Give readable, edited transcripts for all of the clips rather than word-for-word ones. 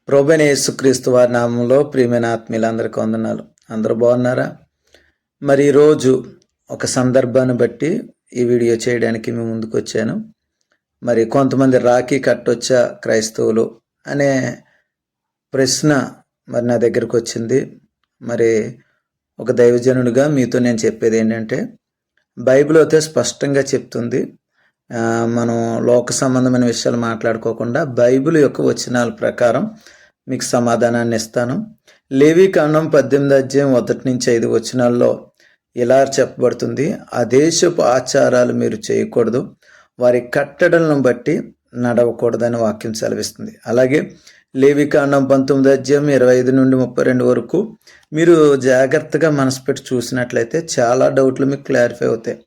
ప్రభువైన యేసుక్రీస్తు వారి నామంలో ప్రియమైన ఆత్మీయులందరికీ వందనాలు. అందరూ బాగున్నారా? మరి ఈరోజు ఒక సందర్భాన్ని బట్టి ఈ వీడియో చేయడానికి మేము ముందుకు వచ్చాను. మరి కొంతమంది రాఖీ కట్టొచ్చా క్రైస్తవులు అనే ప్రశ్న మరి నా దగ్గరకు వచ్చింది. మరి ఒక దైవజనుడిగా మీతో నేను చెప్పేది ఏంటంటే, బైబిల్ అయితే స్పష్టంగా చెప్తుంది. మనం లోక సంబంధమైన విషయాలు మాట్లాడుకోకుండా బైబిల్ యొక్క వచనాల ప్రకారం మీకు సమాధానాన్ని ఇస్తాను. లేవీకాండం 18 అధ్యాయం 1-5 వచనాల్లో ఇలా చెప్పబడుతుంది: ఆ దేశపు ఆచారాలు మీరు చేయకూడదు, వారి కట్టడలను బట్టి నడవకూడదని వాక్యం సెలవిస్తుంది. అలాగే లేవీకాండం 19 అధ్యాయం 25-32 వరకు మీరు జాగ్రత్తగా మనసు పెట్టి చూసినట్లయితే చాలా డౌట్లు మీకు క్లారిఫై అవుతాయి.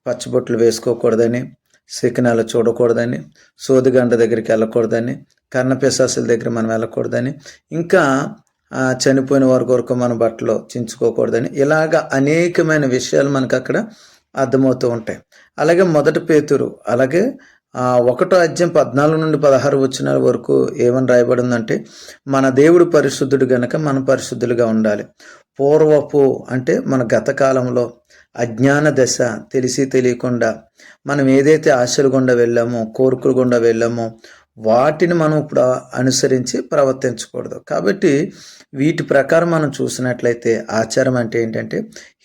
పచ్చబొట్లు వేసుకోకూడదని, శకునాలు చూడకూడదని, సోదిగండ దగ్గరికి వెళ్ళకూడదని, కర్ణపిశాసుల దగ్గర మనం వెళ్ళకూడదని, ఇంకా చనిపోయిన వారి కొరకు మన బట్టలు చించుకోకూడదని, ఇలాగ అనేకమైన విషయాలు మనకు అక్కడ అర్థమవుతూ ఉంటాయి. అలాగే మొదటి పేతురు, అలాగే 1వ అధ్యాయం 14-16 వచనాల వరకు ఏమని రాయబడిందంటే, మన దేవుడు పరిశుద్ధుడు గనక మనం పరిశుద్ధులుగా ఉండాలి. పూర్వపు అంటే మన గత కాలంలో అజ్ఞాన దశ, తెలిసి తెలియకుండా మనం ఏదైతే ఆశలు గుండా వెళ్ళామో, కోరికలు గుండా వెళ్ళామో వాటిని మనం ఇప్పుడు అనుసరించి ప్రవర్తించకూడదు. కాబట్టి వీటి ప్రకారం మనం చూసినట్లయితే ఆచారం అంటే ఏంటంటే,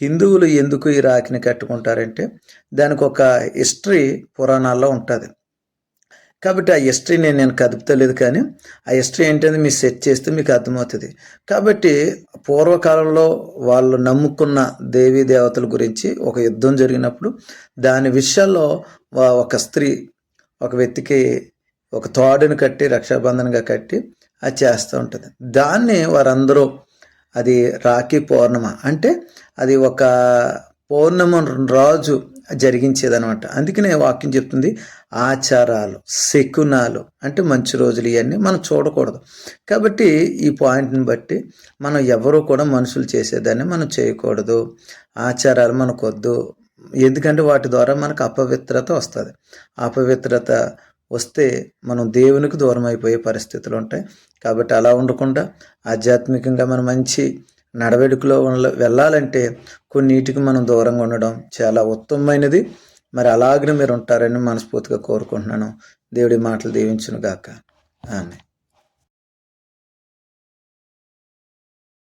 హిందువులు ఎందుకు ఈ రాఖీని కట్టుకుంటారంటే దానికి ఒక హిస్టరీ పురాణాల్లో ఉంటుంది. కాబట్టి ఆ హిస్టరీని నేను కదుపుతలేదు, కానీ ఆ హిస్టరీ ఏంటంటే మీరు సెర్చ్ చేస్తే మీకు అర్థమవుతుంది. కాబట్టి పూర్వకాలంలో వాళ్ళు నమ్ముకున్న దేవీ దేవతల గురించి ఒక యుద్ధం జరిగినప్పుడు దాని విషయాల్లో ఒక స్త్రీ ఒక వ్యక్తికి ఒక తాడుని కట్టి రక్షాబంధనగా కట్టి అది చేస్తూ ఉంటుంది. దాన్ని వారందరూ అది రాఖీ పౌర్ణమ అంటే అది ఒక పౌర్ణమ రాజు జరిగించేదనమాట. అందుకనే వాక్యం చెప్తుంది ఆచారాలు, శకునాలు అంటే మంచి రోజులు ఇవన్నీ మనం చూడకూడదు. కాబట్టి ఈ పాయింట్ని బట్టి మనం ఎవరూ కూడా మనుషులు చేసేదాన్ని మనం చేయకూడదు. ఆచారాలు మనకొద్దు. ఎందుకంటే వాటి ద్వారా మనకు అపవిత్రత వస్తుంది. అపవిత్రత వస్తే మనం దేవునికి దూరం అయిపోయే పరిస్థితులు ఉంటాయి. కాబట్టి అలా ఉండకుండా ఆధ్యాత్మికంగా మనం మంచి నడవడికలో వెళ్ళాలంటే కొన్నిటికి మనం దూరంగా ఉండడం చాలా ఉత్తమమైనది. మరి అలాగనే మీరు ఉంటారని మనస్ఫూర్తిగా కోరుకుంటున్నాను. దేవుడి మాటలు దీవించును గాక. ఆమేన్.